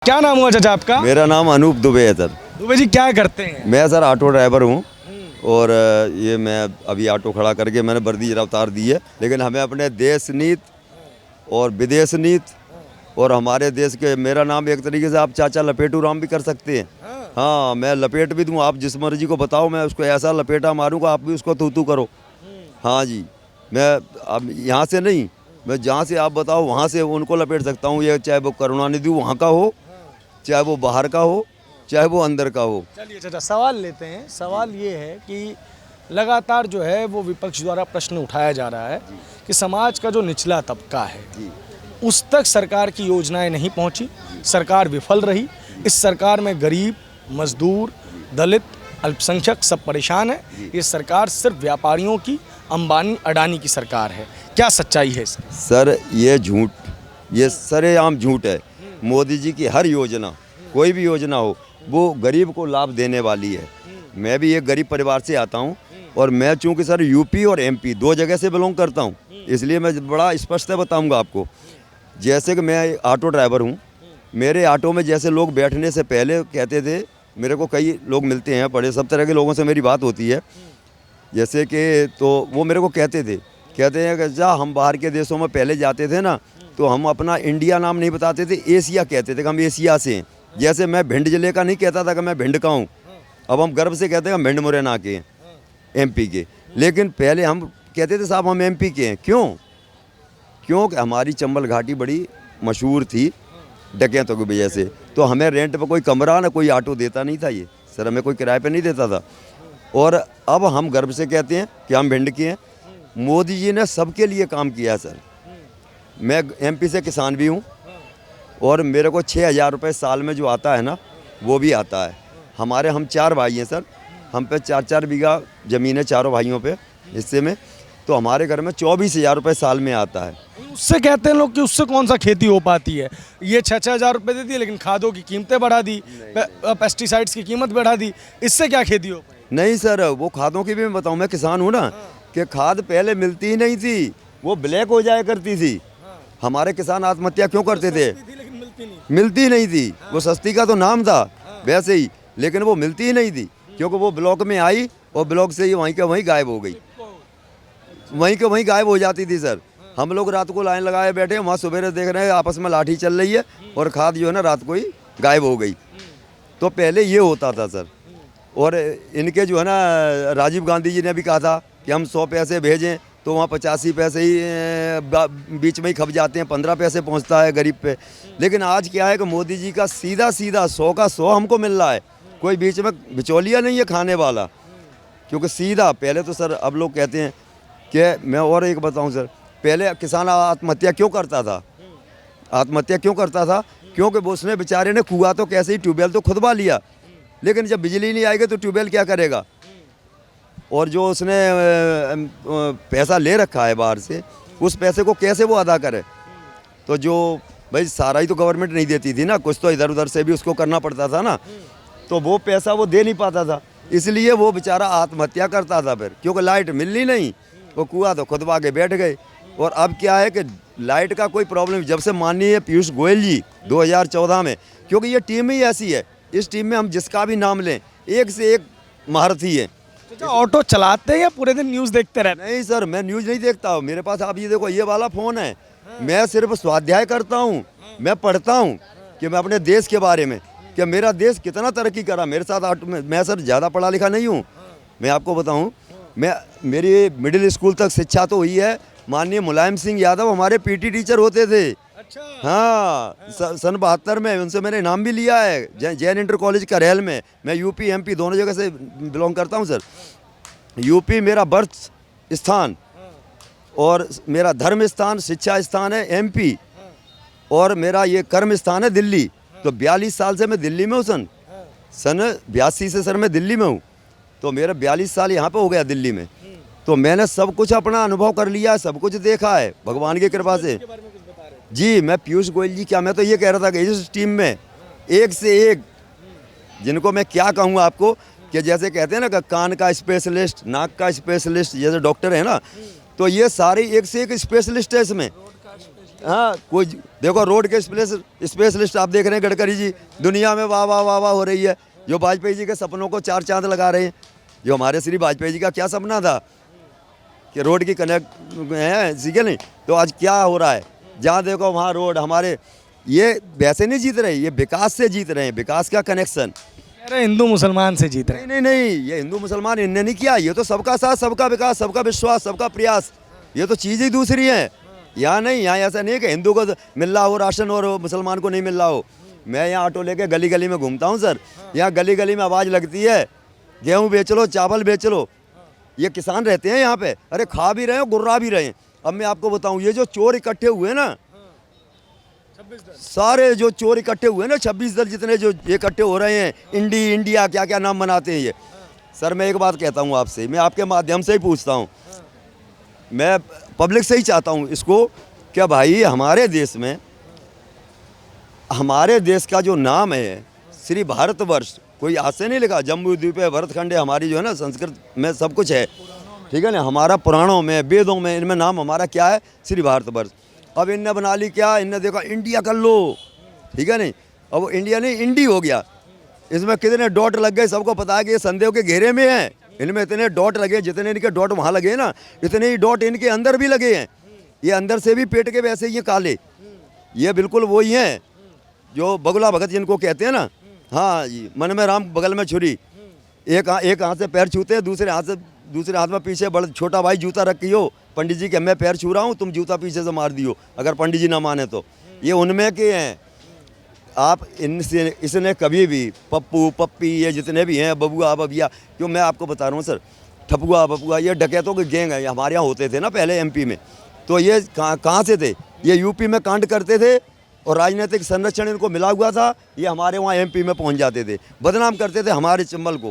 क्या नाम हुआ चाचा आपका? मेरा नाम अनूप दुबे है सर। दुबे जी क्या करते हैं? मैं सर ऑटो ड्राइवर हूँ और ये मैं अभी ऑटो खड़ा करके मैंने वर्दी जरा उतार दी है। लेकिन हमें अपने देश नीति और विदेश नीति और हमारे देश के, मेरा नाम एक तरीके से आप चाचा लपेटू राम भी कर सकते हैं। हाँ, मैं लपेट भी दूँ, आप जिस मर्जी को बताओ, मैं उसको ऐसा लपेटा मारूंगा, आप भी उसको तू करो। हाँ जी, मैं अब यहाँ से नहीं, मैं जहाँ से आप बताओ वहाँ से उनको लपेट सकता हूँ। ये चाहे वो करुणानिधि वहाँ का हो, चाहे वो बाहर का हो, चाहे वो अंदर का हो। चलिए चाचा सवाल लेते हैं। सवाल ये है कि लगातार जो है वो विपक्ष द्वारा प्रश्न उठाया जा रहा है कि समाज का जो निचला तबका है उस तक सरकार की योजनाएं नहीं पहुंची, सरकार विफल रही। इस सरकार में गरीब, मजदूर, दलित, अल्पसंख्यक सब परेशान है। ये सरकार सिर्फ व्यापारियों की, अंबानी अडानी की सरकार है। क्या सच्चाई है इसकी? सर ये झूठ, ये सरेआम झूठ है। मोदी जी की हर योजना, कोई भी योजना हो, वो गरीब को लाभ देने वाली है। मैं भी एक गरीब परिवार से आता हूँ और मैं चूँकि सर यूपी और एमपी दो जगह से बिलोंग करता हूँ, इसलिए मैं बड़ा स्पष्ट बताऊँगा आपको। जैसे कि मैं ऑटो ड्राइवर हूँ, मेरे ऑटो में जैसे लोग बैठने से पहले कहते थे, मेरे को कई लोग मिलते हैं, बड़े सब तरह के लोगों से मेरी बात होती है, जैसे कि तो वो मेरे को कहते हैं कि जा हम बाहर के देशों में पहले जाते थे ना, तो हम अपना इंडिया नाम नहीं बताते थे, एशिया कहते थे कि हम एशिया से हैं। जैसे मैं भिंड जिले का नहीं कहता था कि मैं भिंड का हूँ, अब हम गर्व से कहते हैं हम भिंड मुरैना के हैं, एमपी के। लेकिन पहले हम कहते थे साहब हम एमपी के हैं। क्योंकि हमारी चंबल घाटी बड़ी मशहूर थी डकैतों की वजह से, तो हमें रेंट पर कोई कमरा ना कोई ऑटो देता नहीं था, ये सर हमें कोई किराए पे नहीं देता था। और अब हम गर्व से कहते हैं कि हम भिंड के हैं। मोदी जी ने सबके लिए काम किया है सर। मैं एमपी से किसान भी हूँ और मेरे को 6,000 रुपये साल में जो आता है ना, वो भी आता है। हम 4 भाई हैं सर, हम पे 4-4 बीघा ज़मीन है चारों भाइयों पे हिस्से में, तो हमारे घर में 24,000 रुपये साल में आता है। उससे कहते हैं लोग कि उससे कौन सा खेती हो पाती है। ये 6-6 हज़ार रुपये देती है, लेकिन खादों की कीमतें बढ़ा दी, पेस्टिसाइड्स की कीमत बढ़ा दी, इससे क्या खेती हो पाएगी? नहीं सर, वो खादों की भी मैं बताऊँ, मैं किसान हूँ ना, कि खाद पहले मिलती ही नहीं थी, वो ब्लैक हो जाया करती थी। हमारे किसान आत्महत्या क्यों करते थे? मिलती नहीं थी। वो सस्ती का तो नाम था वैसे ही, लेकिन वो मिलती ही नहीं थी, क्योंकि वो ब्लॉक में आई और ब्लॉक से ही वहीं के वहीं गायब हो गई, वहीं के वहीं गायब हो जाती थी सर। हम लोग रात को लाइन लगाए बैठे, वहाँ सवेरे देख रहे हैं आपस में लाठी चल रही है और खाद जो है ना रात को ही गायब हो गई। तो पहले ये होता था सर। और इनके जो है ना, राजीव गांधी जी ने भी कहा था कि हम 100 पैसे भेजें तो वहाँ 85 पैसे ही बीच में ही खप जाते हैं, 15 पैसे पहुँचता है गरीब पे। लेकिन आज क्या है कि मोदी जी का सीधा 100 का 100 हमको मिल रहा है, कोई बीच में बिचौलिया नहीं है खाने वाला, क्योंकि सीधा। पहले तो सर अब लोग कहते हैं कि मैं और एक बताऊं सर, पहले किसान आत्महत्या क्यों करता था? क्योंकि वो उसने बेचारे ने कुआं तो कैसे ही, ट्यूबवेल तो खुदवा लिया, लेकिन जब बिजली नहीं आएगी तो ट्यूबवेल क्या करेगा? और जो उसने पैसा ले रखा है बाहर से, उस पैसे को कैसे वो अदा करे? तो जो भाई सारा ही तो गवर्नमेंट नहीं देती थी ना, कुछ तो इधर उधर से भी उसको करना पड़ता था ना, तो वो पैसा वो दे नहीं पाता था, इसलिए वो बेचारा आत्महत्या करता था फिर, क्योंकि लाइट मिलनी नहीं, वो कुआं तो खुदवा के बैठ गए। और अब क्या है कि लाइट का कोई प्रॉब्लम, जब से माननीय पीयूष गोयल जी 2014 में, क्योंकि ये टीम ही ऐसी है, इस टीम में हम जिसका भी नाम लें, एक से एक महारथी है। तो ऑटो चलाते हैं या पूरे दिन न्यूज़ देखते रहते हैं? नहीं सर, मैं न्यूज़ नहीं देखता हूँ। मेरे पास आप ये देखो, ये वाला फ़ोन है, मैं सिर्फ स्वाध्याय करता हूँ, मैं पढ़ता हूँ कि मैं अपने देश के बारे में, कि मेरा देश कितना तरक्की करा मेरे साथ। मैं सर ज़्यादा पढ़ा लिखा नहीं हूँ, मैं आपको बताऊँ, मेरी मिडिल स्कूल तक शिक्षा तो हुई है। माननीय मुलायम सिंह यादव हमारे पीटी टीचर होते थे। अच्छा। हाँ, सन 72 में उनसे मैंने इनाम भी लिया है, जैन इंटर कॉलेज करेल में। मैं यूपी एमपी दोनों जगह से बिलोंग करता हूँ सर। यूपी मेरा बर्थ स्थान और मेरा धर्म स्थान, शिक्षा स्थान है एमपी, और मेरा ये कर्म स्थान है दिल्ली। तो 42 साल से मैं दिल्ली में हूँ सन 82 से सर मैं दिल्ली में हूँ, तो मेरा 42 साल यहाँ पे हो गया दिल्ली में। तो मैंने सब कुछ अपना अनुभव कर लिया है, सब कुछ देखा है भगवान की कृपा से। जी, मैं पीयूष गोयल जी, क्या मैं तो ये कह रहा था कि इस टीम में एक से एक, जिनको मैं क्या कहूँ आपको, कि जैसे कहते हैं ना कि कान का स्पेशलिस्ट, नाक का स्पेशलिस्ट, जैसे डॉक्टर है ना, तो ये सारे एक से एक स्पेशलिस्ट है इसमें। हाँ कोई देखो रोड के स्पेशलिस्ट आप देख रहे हैं गडकरी जी, दुनिया में वाह वाह वाह वाह हो रही है। जो वाजपेयी जी के सपनों को 4 चांद लगा रहे हैं। जो हमारे श्री वाजपेयी जी का क्या सपना था कि रोड की कनेक्ट है, ठीक है नहीं, तो आज क्या हो रहा है, जहाँ देखो वहाँ रोड। हमारे ये वैसे नहीं जीत रहे, ये विकास से जीत रहे हैं। विकास का कनेक्शन कह रहे हिंदू मुसलमान से जीत रहे हैं। नहीं नहीं नहीं, ये हिंदू मुसलमान इनने नहीं किया। ये तो सबका साथ, सबका विकास, सबका विश्वास, सबका प्रयास, ये तो चीज़ ही दूसरी है। यहाँ नहीं, यहाँ ऐसा नहीं है कि हिंदू को मिल रहा हो राशन और मुसलमान को नहीं मिल रहा हो। मैं यहाँ ऑटो लेके गली गली में घूमता हूँ सर, यहाँ गली गली में आवाज़ लगती है गेहूँ बेच लो, चावल बेच लो। ये किसान रहते हैं यहाँ पे, अरे खा भी रहे हैं, गुर्रा भी रहे हैं। अब मैं आपको बताऊँ, ये जो चोर इकट्ठे हुए ना, सारे जो चोर इकट्ठे हुए ना, 26 दल जितने जो इकट्ठे हो रहे हैं, इंडिया क्या क्या नाम बनाते हैं ये। सर मैं एक बात कहता हूँ आपसे, मैं आपके माध्यम से ही पूछता हूँ, मैं पब्लिक से ही चाहता हूँ इसको, क्या भाई हमारे देश में, हमारे देश का जो नाम है श्री भारतवर्ष, कोई आज से नहीं लिखा, जम्बू द्वीप है, भरतखंड है, हमारी जो है ना संस्कृत में सब कुछ है, ठीक है ना, हमारा पुराणों में, वेदों में, इनमें नाम हमारा क्या है, श्री भारतवर्ष। अब इनने बना ली क्या, इनने देखा इंडिया कर लो, ठीक है नहीं, अब वो इंडिया नहीं इंडी हो गया। इसमें कितने डॉट लग गए, सबको पता है कि ये संदेह के घेरे में है। इनमें इतने डॉट लगे, जितने इनके डॉट वहाँ लगे ना, इतने ही डॉट इनके अंदर भी लगे हैं। ये अंदर से भी पेट के वैसे ही ये काले, ये बिल्कुल वही हैं जो बगुला भगत जिनको कहते हैं ना। हाँ जी, मन में राम बगल में छुरी, एक हाथ से पैर छूते हैं, दूसरे हाथ में पीछे बड़ा छोटा भाई जूता रखी हो, पंडित जी के मैं पैर छू रहा हूँ, तुम जूता पीछे से मार दियो, अगर पंडित जी ना माने तो। ये उनमें के हैं। आप इनसे इसने कभी भी पप्पू पप्पी ये जितने भी हैं, बबुआ बबिया, क्यों मैं आपको बता रहा हूँ सर, ठपुआ बपुआ, ये डकैतों के गैंग है, हमारे यहाँ होते थे ना पहले एमपी में। तो ये कहाँ से थे, ये यूपी में कांड करते थे और राजनीतिक संरक्षण इनको मिला हुआ था, ये हमारे वहाँ एमपी में पहुँच जाते थे, बदनाम करते थे हमारे चंबल को,